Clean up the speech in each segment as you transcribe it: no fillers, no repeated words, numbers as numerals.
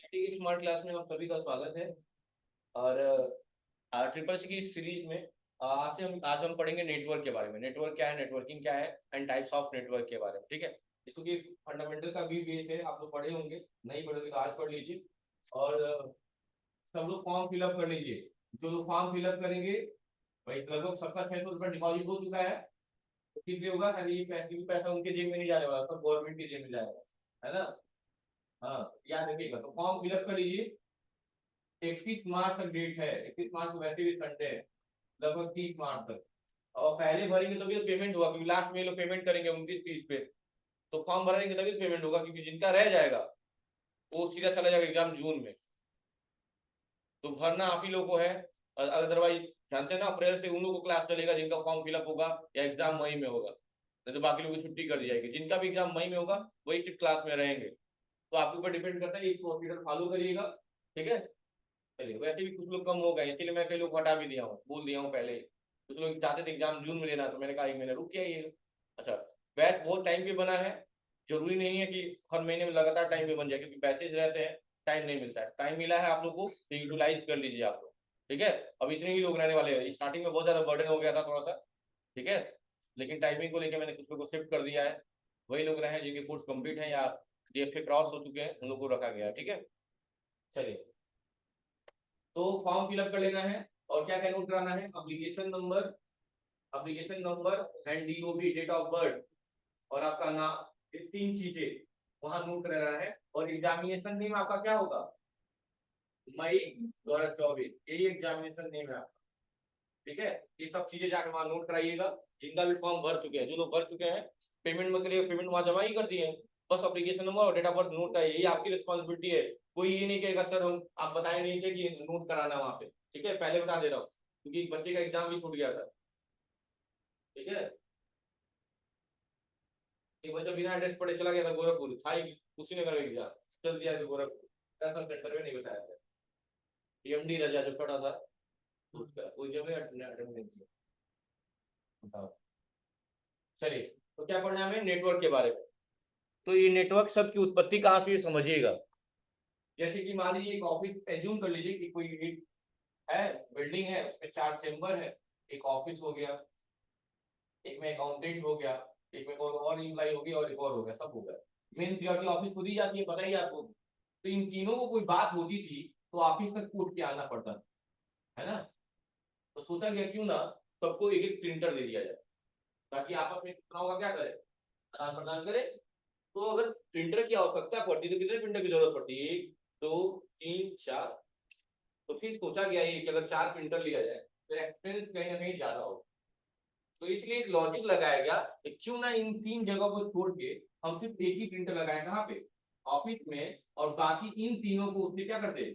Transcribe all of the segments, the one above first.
IT smart class में आप सभी का स्वागत है। और ट्रिपल सी की इस सीरीज में आज हम पढ़ेंगे नेटवर्क के बारे में। नेटवर्क क्या है, नेटवर्किंग क्या है एंड टाइप्स ऑफ नेटवर्क के बारे में। ठीक है, इसको की फंडामेंटल का भी बेस है, आप लोग पढ़े होंगे, नहीं पढ़े तो आज पढ़ लीजिए। और सब लोग फॉर्म फिलअप कर लीजिए। जो लोग फॉर्म फिलअप करेंगे, भाई लगभग सबका 600 रुपये डिपॉजिट हो चुका है। तो किस लिए होगा? खाली पैसा उनके जेब में नहीं जाने वाला, सब गवर्नमेंट की जेब में जाएगा, है ना। हाँ, याद रखिएगा। तो फॉर्म फिलअप कर लीजिए। 31 मार्च तक डेट है। 31 मार्च को वैसे भी संडे है, लगभग 30 मार्च तक। और पहले भरेंगे तभी तो पेमेंट होगा, क्योंकि लास्ट में ये लोग पेमेंट करेंगे 29-30 पे। तो फॉर्म भरेंगे तभी तो पेमेंट होगा, क्योंकि जिनका रह जाएगा वो सीधा चला जाएगा एग्जाम जून में। तो भरना आप ही लोगों को है। अदरवाइज जानते हैं ना, अप्रैल से उन लोगों को क्लास चलेगा जिनका फॉर्म फिलअप होगा या एग्जाम मई में होगा। नहीं तो बाकी लोगों की छुट्टी कर दी जाएगी। जिनका भी एग्जाम मई में होगा वही सिर्फ क्लास में रहेंगे। तो आपके ऊपर डिपेंड करता है, एक प्रोसीजर फॉलो करिएगा। ठीक है, चलिए। वैसे भी कुछ लोग कम हो गए, इसलिए मैं कई लोग हटा भी दिया हूँ, बोल दिया हूँ पहले ही। कुछ लोग चाहते थे एग्जाम जून में लेना, तो मैंने कहा 1 महीना रुक जाइए। अच्छा, बैच बहुत टाइम पे बना है। जरूरी नहीं है कि हर महीने में लगातार टाइम पे बन जाए, क्योंकि बैचेज रहते हैं, टाइम नहीं मिलता है। टाइम मिला है आप लोग को तो यूटिलाइज कर लीजिए आप लोग। ठीक है, अब इतने ही लोग रहने वाले हैं। स्टार्टिंग में बहुत ज्यादा बर्डन हो गया था थोड़ा सा। ठीक है, लेकिन टाइमिंग को लेकर मैंने कुछ लोग को शिफ्ट कर दिया है। वही लोग रहे हैं जिनके कोर्स कंप्लीट है या डीएफए क्रॉस हो चुके हैं, उन लोग को रखा गया है। ठीक है, चलिए। तो फॉर्म फिलअप कर लेना है। और क्या क्या नोट कराना है? Application number and DOB, date of birth, और आपका नाम। ये 3 चीजें वहां नोट कराना है। और एग्जामिनेशन नेम आपका क्या होगा? मई 2024, यही एग्जामिनेशन नेम है आपका। ठीक है, ये सब चीजें जाकर वहां नोट कराइएगा। जिनका भी फॉर्म भर चुके हैं, जो लोग भर चुके हैं, पेमेंट में करिए, पेमेंट वहां जमा ही कर दिए हैं। बस एप्लीकेशन नंबर और डेट ऑफ बर्थ नोट है, यही आपकी रिस्पॉन्सिबिलिटी है। कोई ये नहीं कहेगा सर हम आप बताए नहीं थे कि नोट कराना वहां पे। ठीक है, पहले बता दे रहा हूँ, क्योंकि बच्चे का एग्जाम भी छूट गया था। ठीक है, एक बच्चा बिना एड्रेस पढ़े चला गया था गोरखपुर, था ही उसी ने करा एग्जाम, चल दिया था गोरखपुर। ऐसा सेंटर में नहीं बताया था। एमडी रजा जो पढ़ा था उसका, वो जब अटेंड नहीं किया। बताओ। चलिए, तो क्या पढ़ना है हमें? नेटवर्क के बारे में। तो ये नेटवर्क सब की उत्पत्ति कहाँ से, ये समझिएगा। जैसे कि मान लीजिए एक ऑफिस एज्यूम कर लीजिए कि कोई एक है, बिल्डिंग है, उसमें 4 चेम्बर है। एक ऑफिस हो गया, एक में अकाउंटेंट हो गया, एक में और इम्प्लाई हो गया, और एक और हो गया, सब हो गया। मेन प्रियोरिटी ऑफिस खुद ही जाती है, पता ही है आपको। तो इन तीनों को कोई बात होती थी तो ऑफिस तक कूद के आना पड़ता है ना। तो सोचा गया क्यों ना सबको एक एक प्रिंटर दे दिया जाए, ताकि आपस में सूचनाओं का क्या करे, आदान प्रदान करे। तो अगर प्रिंटर की आवश्यकता पड़ती तो कितने प्रिंटर की जरूरत पड़ती है? 1, 2, 3, 4। तो फिर सोचा गया ये कि अगर 4 प्रिंटर लिया जाए तो एक्सपेंस कहीं ना कहीं ज्यादा हो। तो इसलिए एक लॉजिक लगाया गया कि क्यों ना इन 3 जगह को छोड़ के हम सिर्फ एक ही प्रिंटर लगाए, कहाँ पे? ऑफिस में। और बाकी इन तीनों को उससे क्या कर दे,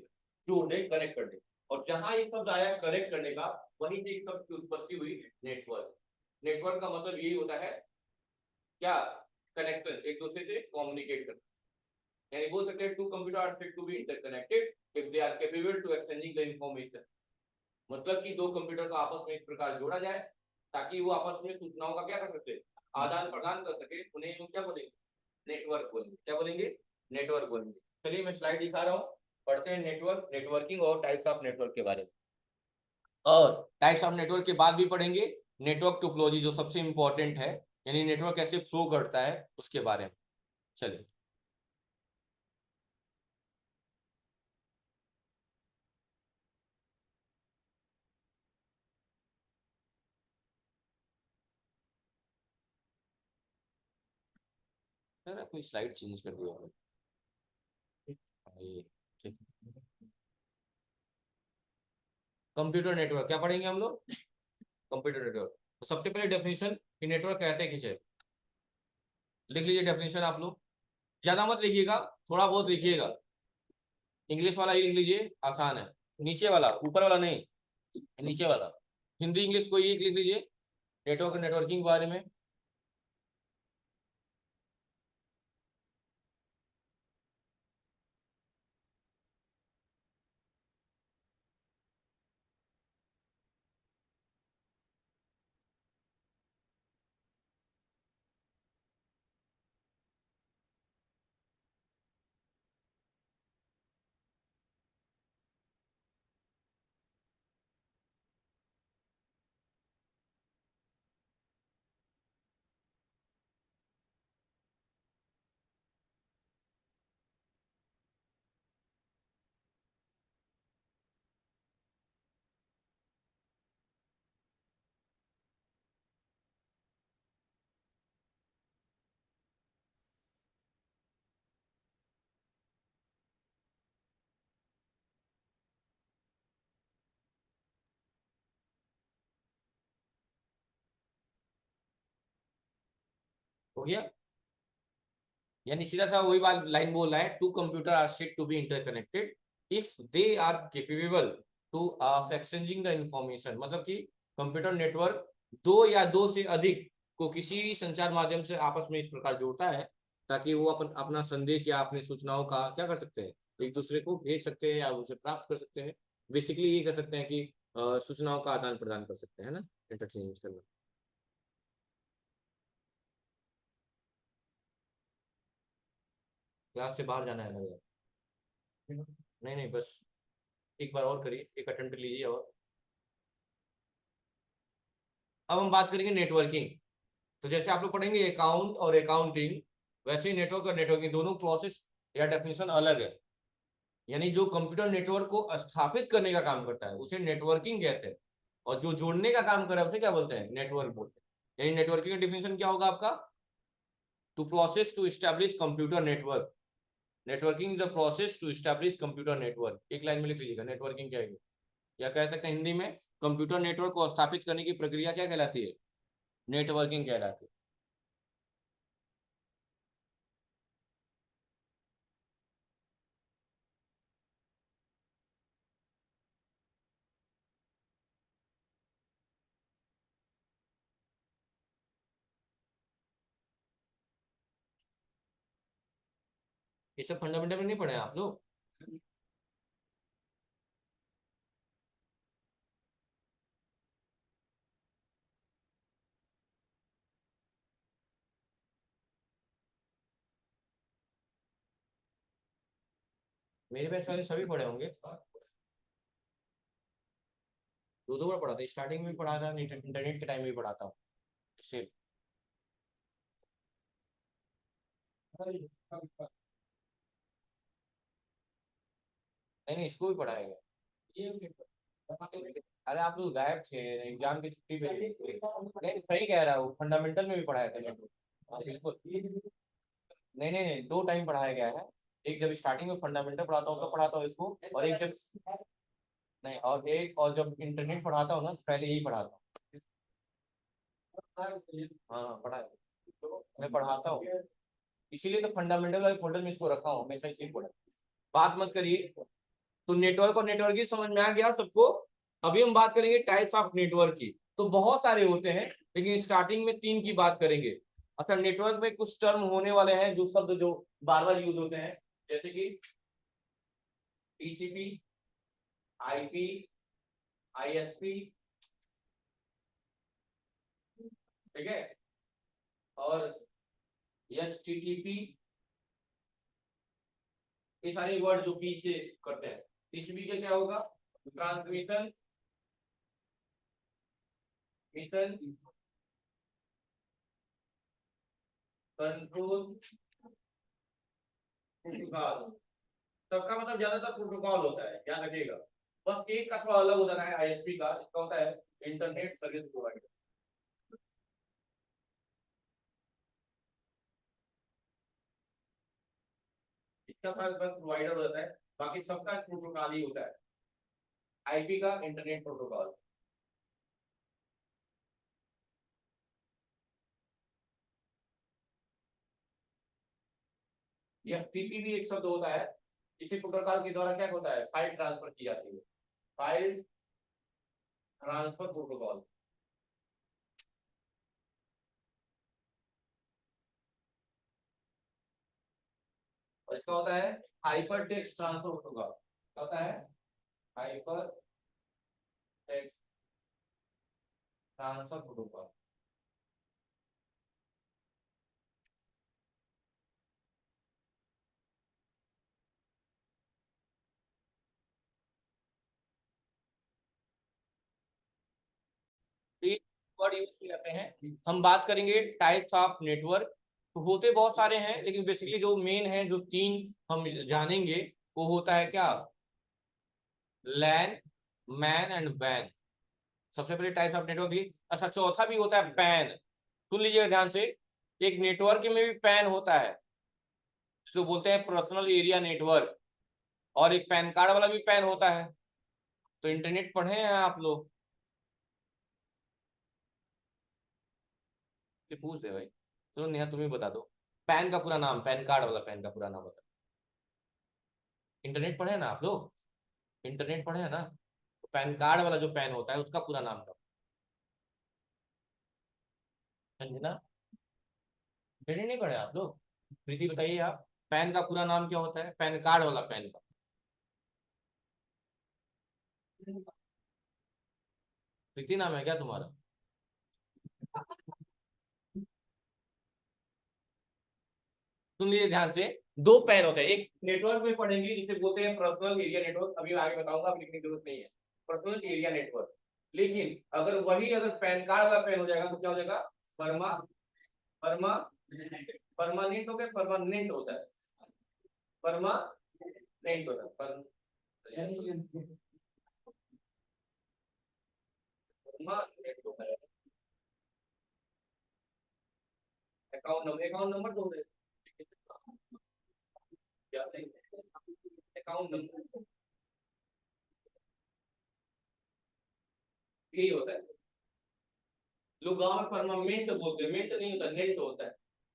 जोड़ दे, कनेक्ट कर दे। और जहां ये शब्द आया कनेक्ट करने का, वहीं से एक शब्द की उत्पत्ति हुई, नेटवर्क। नेटवर्क का मतलब यही होता है क्या? कनेक्शन, एक दूसरे से कम्युनिकेट करना। यानी बोल सकते हैं two computer are said to be interconnected if they are capable to exchanging the information. मतलब कि दो कंप्यूटर को आपस में इस प्रकार जोड़ा जाए ताकि वो आपस में सूचनाओं का क्या कर सके, आदान प्रदान कर सके। उन्हें हम क्या बोलेंगे? नेटवर्क बोलेंगे। क्या बोलेंगे? नेटवर्क बोलेंगे। चलिए मैं स्लाइड दिखा रहा हूँ, पढ़ते हैं नेटवर्क, नेटवर्किंग और टाइप्स ऑफ नेटवर्क के बारे में। और टाइप्स ऑफ नेटवर्क के बाद भी पढ़ेंगे नेटवर्क टोपोलॉजी, जो सबसे इंपॉर्टेंट है, यानी नेटवर्क कैसे फ्लो करता है उसके बारे में। चलिए, कोई स्लाइड चेंज कर दिया है। ये ठीक। कंप्यूटर नेटवर्क क्या पढ़ेंगे हम लोग? Computer network. तो सबसे पहले डेफिनेशन कि नेटवर्क कहते हैं किसे, लिख लीजिए डेफिनेशन आप लोग। ज्यादा मत लिखिएगा, थोड़ा बहुत लिखिएगा। इंग्लिश वाला ही लिख लीजिए, आसान है। नीचे वाला, ऊपर वाला नहीं, नीचे वाला। हिंदी इंग्लिश कोई एक लिख लीजिए, नेटवर्क नेटवर्किंग के बारे में। हो गया। यानी सीधा सा वही बात लाइन बोल रहा है, two computer are said to be interconnected if they are capable to exchanging the information. मतलब कि कंप्यूटर नेटवर्क दो या दो से अधिक को किसी संचार माध्यम से आपस में इस प्रकार जोड़ता है ताकि वो अपना संदेश या अपनी सूचनाओं का क्या कर सकते हैं, एक दूसरे को भेज सकते हैं या उसे प्राप्त कर सकते हैं। बेसिकली ये कर सकते हैं कि सूचनाओं का आदान प्रदान कर सकते हैं ना, इंटरचेंज करना। क्लास से बाहर जाना है लग रहा है। नहीं नहीं, बस एक बार और करिए, एक अटेम्प्ट लीजिए और अब हम बात करेंगे नेटवर्किंग। तो जैसे आप लोग पढ़ेंगे अकाउंट और अकाउंटिंग, वैसे ही नेटवर्क और नेटवर्किंग दोनों प्रोसेस या डेफिनेशन अलग है। यानी जो कंप्यूटर नेटवर्क को स्थापित करने का काम करता है उसे नेटवर्किंग कहते हैं, और जो जोड़ने का काम कर रहा है उसे क्या बोलते हैं, नेटवर्क बोलते हैं। यानी नेटवर्किंग का डिफिनेशन क्या होगा आपका, to process to establish computer network. Networking the process to establish computer network. एक लाइन में लिख लीजिएगा नेटवर्किंग क्या है, या कह सकते हैं हिंदी में कंप्यूटर नेटवर्क को स्थापित करने की प्रक्रिया क्या कहलाती है, नेटवर्किंग कहलाती है। ये सब फंडामेंटल में नहीं पढ़े आप लोग। मेरे बैच वाले सभी पढ़े होंगे, दो दो बार पढ़ा था, स्टार्टिंग में पढ़ा था, इंटरनेट के टाइम में भी पढ़ाता हूँ सिर्फ। नहीं नहीं, इसको भी पढ़ाएगा। अरे आप लोग गायब थे, एग्जाम की छुट्टी पे थे। नहीं सही कह रहा हूँ, फंडामेंटल में भी पढ़ाया था नेटवर्क। हाँ, बिल्कुल। नहीं नहीं नहीं, दो टाइम पढ़ाया गया है। एक जब स्टार्टिंग में फंडामेंटल पढ़ाता हूँ तो पढ़ाता हूँ इसको, और एक जब नहीं, और एक और जब इंटरनेट पढ़ाता हूँ ना तो पहले यही पढ़ाता हूँ। हाँ पढ़ा, मैं पढ़ाता हूँ, इसीलिए तो फंडामेंटल वाले फोल्डर में इसको रखा हूँ हमेशा, इसी फोल्डर। बात मत करिए। तो नेटवर्क और नेटवर्किंग समझ में आ गया सबको। अभी हम बात करेंगे टाइप्स ऑफ नेटवर्क की। तो बहुत सारे होते हैं, लेकिन स्टार्टिंग में तीन की बात करेंगे। अच्छा, नेटवर्क में कुछ टर्म होने वाले हैं जो शब्द जो बार बार यूज होते हैं, जैसे कि टीसीपी, आईपी, आईएसपी, ठीक है, और एचटीटीपी। ये सारे वर्ड जो पी से करते हैं। टीसीपी का क्या होगा, ट्रांसमिशन मिशन कंट्रोल प्रोटोकॉल। सबका मतलब ज्यादातर प्रोटोकॉल होता है, याद रखिएगा। बस एक का थोड़ा अलग होता है, आईएसपी का, इसका होता है इंटरनेट सर्विस प्रोवाइडर। इसका बस प्रोवाइडर होता है, बाकी सबका प्रोटोकॉल ही होता है। आईपी का इंटरनेट प्रोटोकॉल। यह टीपी भी एक शब्द होता है। इसी प्रोटोकॉल के द्वारा क्या होता है, फाइल ट्रांसफर की जाती है, फाइल ट्रांसफर प्रोटोकॉल। और इसका होता है हाइपर टेक्स्ट ट्रांसफर प्रोटोकॉल। क्या होता है, hyper text transfer protocol. Word use किए जाते हैं। हम बात करेंगे टाइप्स ऑफ नेटवर्क। तो होते बहुत सारे हैं, लेकिन बेसिकली जो मेन है, जो तीन हम जानेंगे, वो होता है क्या, लैन, मैन एंड वैन। सबसे पहले टाइप्स ऑफ नेटवर्क भी। अच्छा, चौथा भी होता है पैन। सुन लीजिएगा ध्यान से, एक नेटवर्क में भी पैन होता है, जिसको बोलते हैं पर्सनल एरिया नेटवर्क। और एक पैन कार्ड वाला भी पैन होता है। तो इंटरनेट पढ़े हैं आप लोग, पूछ दे भाई। चलो नेहा तुम्हें बता दो, पैन का पूरा नाम, पैन कार्ड वाला पैन का पूरा नाम बता। इंटरनेट पढ़े हैं ना आप लोग, इंटरनेट पढ़े हैं ना, तो पैन कार्ड वाला जो पैन होता है उसका पूरा नाम था। समझे ना? इंटरनेट नहीं पढ़े आप लोग? प्रीति बताइए आप, पैन का पूरा नाम क्या होता है, पैन कार्ड वाला पैन का? प्रीति नाम है क्या तुम्हारा? सुन लीजिए ध्यान से, दो पैन होते हैं, एक नेटवर्क में पढ़ेंगे जिसे बोलते हैं पर्सनल एरिया नेटवर्क, अभी आगे बताऊंगा, अब लिखने की जरूरत नहीं है, पर्सनल एरिया नेटवर्क। लेकिन अगर वही अगर पैन कार्ड वाला पैन हो जाएगा तो क्या हो जाएगा, परमा परमा परमानेंट हो गया, परमानेंट होता है, परमानेंट होता है, परमानेंट होता है। अकाउंट नंबर तो क्या नहीं, अकाउंट नंबर यही होता है। लोग गाँव में परमानेंट बोलते हैं, मिंट नहीं होता, नेंट होता है,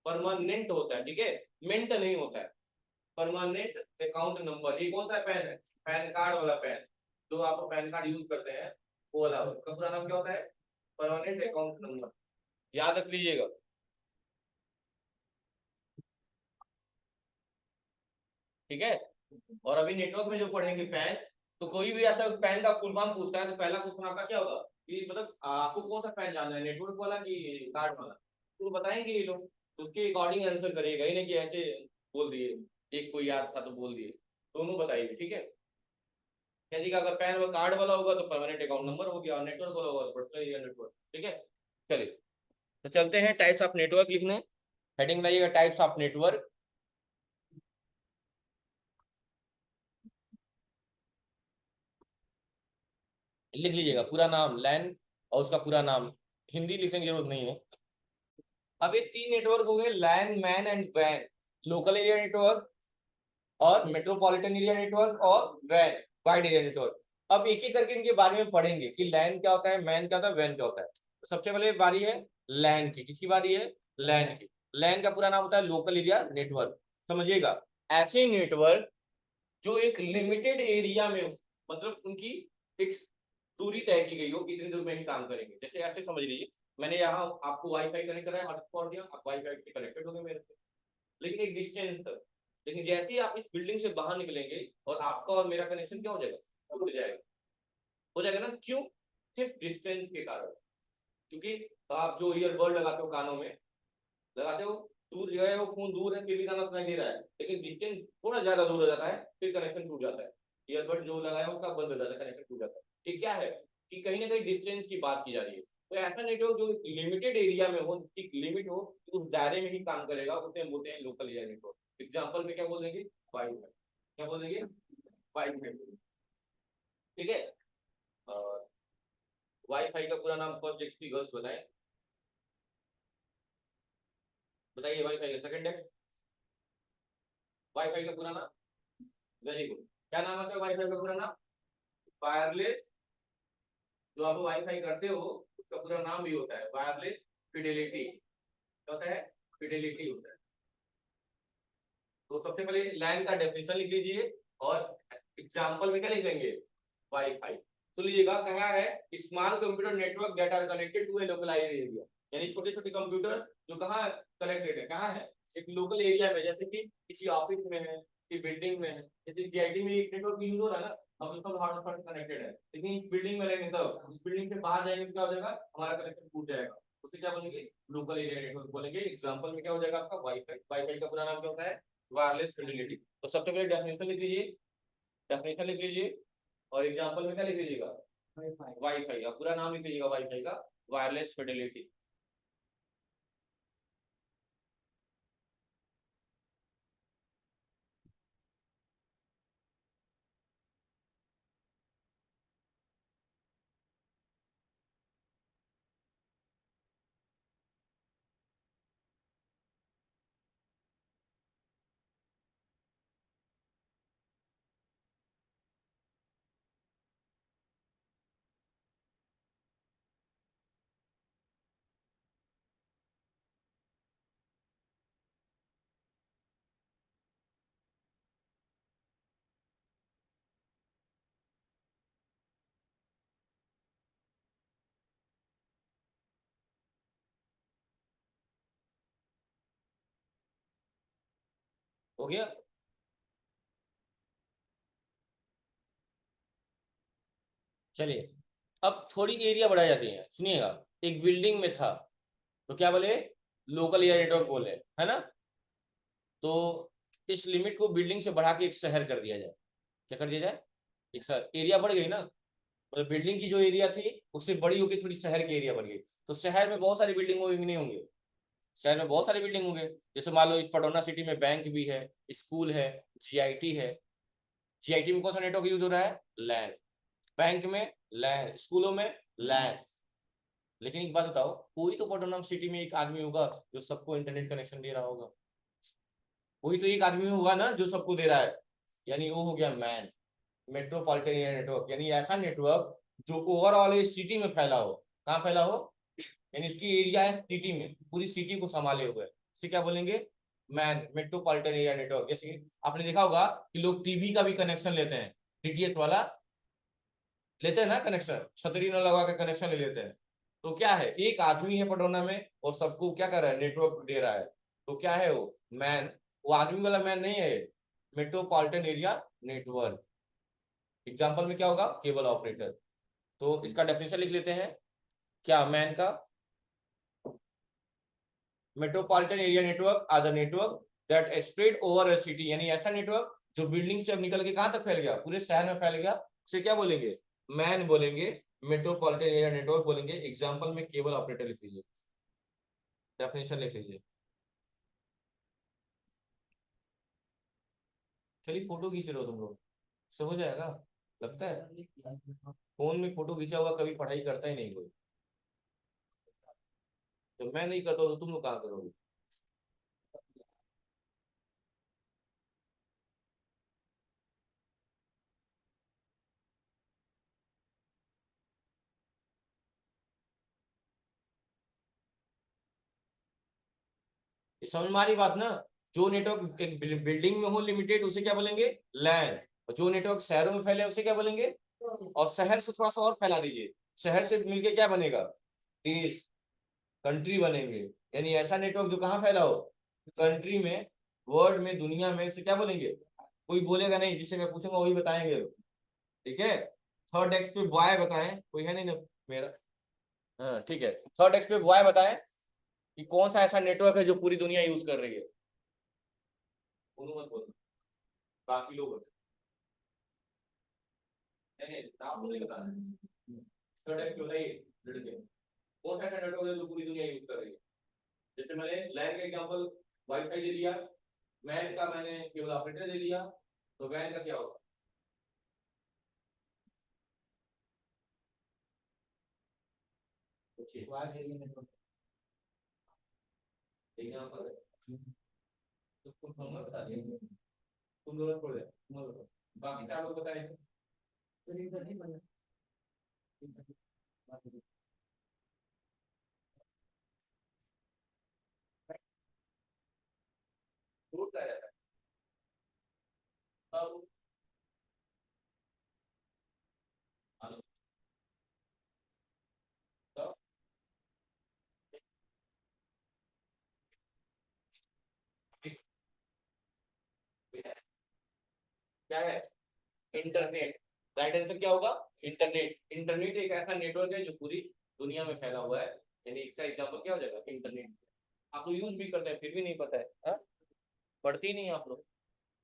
परमानेंट होता है, ठीक है, मिंट नहीं होता है। परमानेंट अकाउंट नंबर, ये कौन सा पैन है, पैन कार्ड वाला पैन, जो आप पैन कार्ड यूज करते हैं वो वाला, उसका पूरा नाम क्या होता है, परमानेंट अकाउंट नंबर, याद रख लीजिएगा। ठीक है, और अभी नेटवर्क में जो पढ़ेंगे पैन, तो कोई भी ऐसा पैन का फुल फॉर्म पूछता है तो पहला क्वेश्चन आपका क्या होगा, कि मतलब आपको कौन सा पैन जानना है, नेटवर्क वाला कि कार्ड वाला, तो बताएंगे ये लोग, तो उसके अकॉर्डिंग आंसर करिएगा, ही नहीं कि ऐसे बोल दिए, एक कोई याद था तो बोल दिए, दोनों बताइए, ठीक है। यदि का अगर पैन व कार्ड वाला होगा तो परमानेंट अकाउंट नंबर हो गया, और नेटवर्क वाला होगा तो पर्सनल एरिया नेटवर्क, ठीक है। चलिए, तो चलते हैं टाइप्स ऑफ नेटवर्क लिखने, हेडिंग लाइएगा टाइप्स ऑफ नेटवर्क। लिख लीजिएगा पूरा नाम लैन, और उसका पूरा नाम, हिंदी लिखने की जरूरत नहीं है। अब ये तीन नेटवर्क हो गए, लैन मैन एंड वैन, लोकल एरिया नेटवर्क और मेट्रोपॉलिटन एरिया नेटवर्क और वैन वाइड एरिया नेटवर्क। अब एक एक करके इनके बारे में पढ़ेंगे कि लैन क्या होता है, मैन क्या होता है, वैन क्या होता है। तो सबसे पहले बारी है लैन की, किसकी बारी है, लैन की। लैन का पूरा नाम होता है लोकल एरिया नेटवर्क। समझिएगा, ऐसे नेटवर्क जो एक लिमिटेड एरिया में हो, मतलब उनकी फिक्स दूरी तय की गई हो कि इतनी दूर में ही काम करेंगे, जैसे ऐसे समझ लीजिए, मैंने यहाँ आपको वाईफाई कनेक्ट कराया, हॉटस्पॉट दिया, आप वाईफाई से कनेक्टेड हो गए मेरे से, लेकिन एक डिस्टेंस तक। लेकिन जैसे ही आप इस बिल्डिंग से बाहर निकलेंगे और आपका और मेरा कनेक्शन क्या हो जाएगा, टूट जाएगा, हो जाएगा ना, क्यों, सिर्फ डिस्टेंस के कारण। क्योंकि आप जो ईयरबड लगाते हो कानों में, लगाते हो, दूर गए हो, फोन दूर है फिर भी गाना सुनाई दे रहा है, लेकिन डिस्टेंस थोड़ा ज्यादा दूर हो जाता है फिर कनेक्शन टूट जाता है, ईयरबड जो लगाया उसका बंद हो जाता है, कनेक्शन टूट जाता है। ये क्या है, कि कहीं ना कहीं डिस्टेंस की बात की जा रही है। तो ऐसा नेटवर्क जो लिमिटेड एरिया में हो, एक लिमिट हो, उस दायरे में ही काम करेगा, उसे हम बोलते हैं लोकल एरिया नेटवर्क। एग्जाम्पल में क्या बोल देंगे, वाईफाई, क्या बोल देंगे, वाईफाई, ठीक है। और वाईफाई का पूरा नाम फर्स्ट एक्सपी गर्ल्स बताएं, बताइए वाईफाई का सेकंड है, वाईफाई का पूरा नाम, वेरी गुड, क्या नाम है वाईफाई का पूरा नाम, वायरलेस, जो आप वाईफाई करते हो उसका पूरा नाम भी होता है वायरलेस फिडेलिटी, क्या होता है, फिडेलिटी होता है। तो सबसे पहले लैन का डेफिनेशन लिख लीजिए, और एग्जांपल में क्या लिख लेंगे, वाईफाई। तो लीजिएगा कहा है, small computer network that are connected to a localised area, यानी छोटे छोटे कंप्यूटर जो कहाँ कनेक्टेड है, कहाँ है, एक लोकल एरिया में, जैसे कि किसी ऑफिस में है, किसी बिल्डिंग में है, जैसे जीआईटी में एक नेटवर्क यूज हो रहा है ना, अब उसका हॉटस्पॉट कनेक्टेड है, लेकिन इस बिल्डिंग में रहेंगे तब इस बिल्डिंग से बाहर जाएंगे तो क्या हो जाएगा, हमारा कनेक्शन टूट जाएगा, उसे क्या बोलेंगे, लोकल एरिया नेटवर्क बोलेंगे। एग्जांपल में क्या हो जाएगा आपका, वाईफाई, वाईफाई का पूरा नाम क्या होता है, वायरलेस फिडेलिटी। तो सबसे पहले डेफिनेशन लिख लीजिए, डेफिनेशन लिख लीजिए, और एग्जांपल में क्या लिख लीजिएगा, वाईफाई का पूरा नाम लिख लीजिएगा, वाईफाई का वायरलेस फिडेलिटी। हो गया। चलिए, अब थोड़ी एरिया बढ़ाई जाती है, सुनिएगा। एक बिल्डिंग में था, तो क्या बोले, लोकल एरिया नेटवर्क बोले, है ना। तो इस लिमिट को बिल्डिंग से बढ़ा के एक शहर कर दिया जाए। क्या कर दिया जाए, एक शहर। एरिया बढ़ गई ना, मतलब बिल्डिंग की जो एरिया थी उससे बड़ी होगी, थोड़ी शहर की एरिया बढ़ गई। तो शहर में बहुत सारी बिल्डिंग होंगे कि नहीं होंगे, शहर में बहुत सारे बिल्डिंग होंगे। जैसे मान लो इस पटौना सिटी में बैंक भी है, स्कूल है, जीआईटी है। जीआईटी में कौन सा नेटवर्क यूज हो रहा है, लैन। बैंक में लैन, स्कूलों में लैन। लेकिन एक बात बताओ, कोई तो पटौना सिटी में एक आदमी होगा जो सबको इंटरनेट कनेक्शन दे रहा होगा। कोई तो एक आदमी होगा ना जो सबको दे रहा है, यानी वो हो गया मैन। मेट्रोपॉलिटन एरिया नेटवर्क, यानी ऐसा नेटवर्क जो ओवरऑल सिटी में फैला हो। कहाँ फैला हो, यानी इसकी एरिया है सिटी में, पूरी सिटी को संभाले हुए। इसे क्या बोलेंगे, मैन, मेट्रोपॉलिटन एरिया नेटवर्क। जैसे आपने देखा होगा कि लोग टीवी का भी कनेक्शन लेते हैं, डीटीएच वाला लेते हैं ना कनेक्शन, छतरी न लगा के कनेक्शन ले लेते हैं। तो क्या है, एक आदमी है पटौना में और सबको क्या कर रहा है, नेटवर्क दे रहा है। तो क्या है वो, मैन। वो आदमी वाला मैन नहीं है, मेट्रोपॉलिटन एरिया नेटवर्क। एग्जाम्पल में क्या होगा, केबल ऑपरेटर। तो इसका डेफिनेशन लिख लेते हैं, क्या मैन का, metropolitan area network are the network that spread over a city, यानी ऐसा नेटवर्क जो बिल्डिंग से अब निकल के कहां तक फैल गया, पूरे शहर में फैल गया। उसे क्या बोलेंगे, मैन बोलेंगे, मेट्रोपॉलिटन एरिया नेटवर्क बोलेंगे। एग्जांपल में केबल ऑपरेटर लिख लीजिए, डेफिनेशन लिख लीजिए। चलिए, फोटो खींच रहे हो तुम लोग, सब हो जाएगा लगता है। फोन में फोटो खींचा हुआ कभी पढ़ाई करता ही नहीं कोई। तो मैं नहीं करता तो तुम लोग कहाँ करोगे। ये समझ में आ रही बात ना। जो नेटवर्क एक बिल्डिंग में हो लिमिटेड, उसे क्या बोलेंगे, लैन। और जो नेटवर्क शहरों में फैले उसे क्या बोलेंगे। और शहर से थोड़ा सा और फैला दीजिए, शहर से मिलके क्या बनेगा, देश, कंट्री बनेंगे। यानी ऐसा नेटवर्क जो कहाँ फैला हो, कंट्री में, वर्ल्ड में, दुनिया में। इसे क्या बोलेंगे, कोई बोलेगा नहीं, जिससे मैं पूछूंगा वही बताएंगे लोग। ठीक है, थर्ड डेस्क पे बॉय बताएं, कोई है नहीं ना मेरा। हाँ ठीक है, थर्ड डेस्क पे बॉय बताएं कि कौन सा ऐसा नेटवर्क है जो पूरी दुनिया यूज कर रही है। मत बोलो, बाकी लोग बताएं। नहीं नाम तो नहीं बताना। थर्ड डेस्क पे बताइए लड़के, कौन सा ऐसा नेटवर्क है जो पूरी दुनिया यूज कर रही है। जैसे मैंने लैन का एग्जांपल वाईफाई दे दिया, मैन का मैंने केवल ऑपरेटर दे दिया, तो वैन का क्या होगा। एग्जांपल तो तुम फॉर्मूला बता दिए, तुम दोनों छोड़ दे, तुम लोग बताओ। बाकी चार लोग बताएंगे। रूट क्या रहता है, अब आलो, तो ठीक है। क्या है, इंटरनेट। राइट आंसर क्या होगा, इंटरनेट। इंटरनेट एक ऐसा नेटवर्क है जो पूरी दुनिया में फैला हुआ है, यानी इसका एग्जांपल क्या हो जाएगा, इंटरनेट। आप तो यूज भी करते हैं फिर भी नहीं पता है, हाँ? पढ़ती नहीं आप लोग।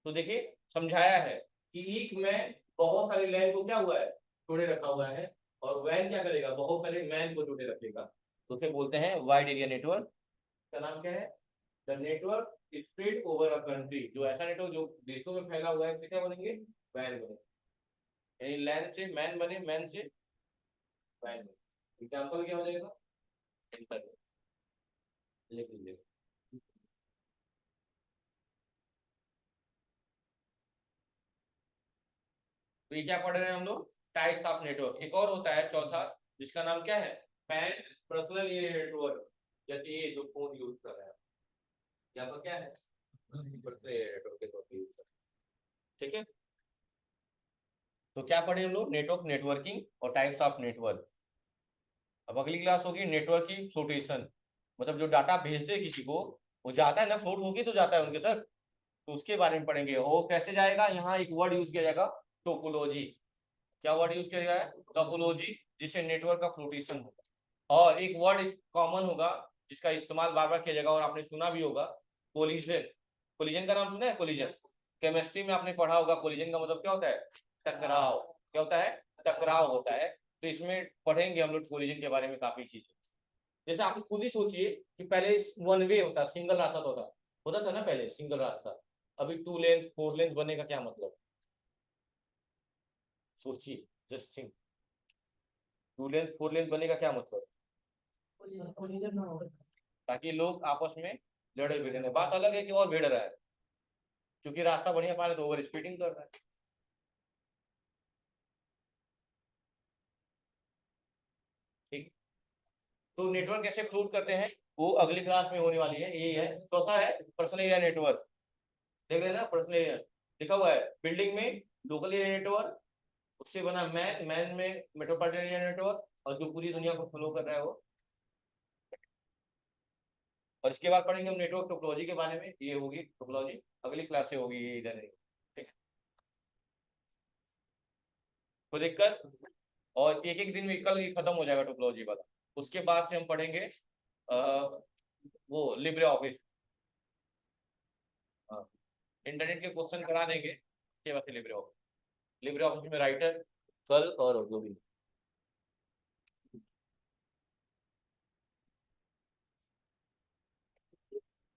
तो देखिए, समझाया है कि एक में बहुत सारे लैन को क्या हुआ है, जोड़े रखा हुआ है। और वैन क्या करेगा, बहुत सारे मैन को जोड़े रखेगा। तो उसे बोलते हैं वाइड एरिया नेटवर्क। का नाम क्या है, the network spread over a country. जो ऐसा नेटवर्क जो देशों में फैला हुआ है उसे क्या बोलेंगे, वैन बने। यानी लैन से मैन बने, मैन से वैन बने। एग्जाम्पल क्या हो जाएगा, इंटरनेट। लिख लीजिए। तो ये क्या पढ़ रहे हैं हम लोग, टाइप्स ऑफ नेटवर्क। एक और होता है चौथा, जिसका नाम क्या है, पैन पर्सनल एरिया नेटवर्क। जैसे ये जो फोन यूज कर रहे हैं, यहाँ पर क्या है, पर्सनल एरिया नेटवर्क के तौर पर यूज कर रहे हैं। ठीक है, तो क्या पढ़े हम लोग, नेटवर्क, नेटवर्किंग और टाइप्स ऑफ नेटवर्क। अब अगली क्लास होगी नेटवर्क की फ्लोटेशन, मतलब जो डाटा भेजते हैं किसी को, वो जाता है ना, फ्लोट होके तो जाता है उनके तक। तो उसके बारे में पढ़ेंगे। वो कैसे जाएगा, यहाँ एक वर्ड यूज किया जाएगा टोपोलॉजी। क्या वर्ड यूज किया जाएगा, टोपोलॉजी, जिससे नेटवर्क का फ्लोटेशन होगा। और एक वर्ड कॉमन होगा जिसका इस्तेमाल बार बार किया जाएगा और आपने सुना भी होगा, कोलिजन। कोलिजन का नाम सुना है, कोलिजन। केमिस्ट्री में आपने पढ़ा होगा, कोलिजन का मतलब क्या होता है, टकराव। क्या होता है, टकराव होता है। तो इसमें पढ़ेंगे हम लोग कोलिजन के बारे में काफी चीजें। जैसे आप खुद ही सोचिए कि पहले वन वे होता, सिंगल रास्ता होता था ना पहले, सिंगल रास्ता। अभी 2 लेन 4 लेन बनने का क्या मतलब, सोचिए, जस्ट थिंक। 2 लेन 4 लेन बनने का क्या मतलब, ताकि लोग आपस में लड़े भिड़े नहीं। बात अलग है कि और भिड़ रहा है, क्योंकि रास्ता बढ़िया पा रहे तो ओवर स्पीडिंग कर रहा है। ठीक। तो नेटवर्क कैसे फ्लोट करते हैं वो अगली क्लास में होने वाली है। यही है, चौथा है पर्सनल एरिया नेटवर्क। देख रहे हैं ना, पर्सनल एरिया लिखा हुआ है बिल्डिंग में, लोकल एरिया नेटवर्क, उससे बना मैन, मैन में मेट्रोपॉलिटन एरिया नेटवर्क, और जो पूरी दुनिया को फ्लो कर रहा है वो। और इसके बाद पढ़ेंगे हम नेटवर्क टोपोलॉजी के बारे में। ये होगी टोपोलॉजी, अगली क्लास से होगी, ये इधर नहीं। ठीक है, तो दिक्कत। और एक एक दिन में कल ही खत्म हो जाएगा टोपोलॉजी वाला। उसके बाद से हम पढ़ेंगे वो लिब्रे ऑफिस। हाँ, इंटरनेट के क्वेश्चन करा देंगे, उसके बाद से लिब्रे ऑफिस। लिब्रे ऑफिस में राइटर, कल और जो भी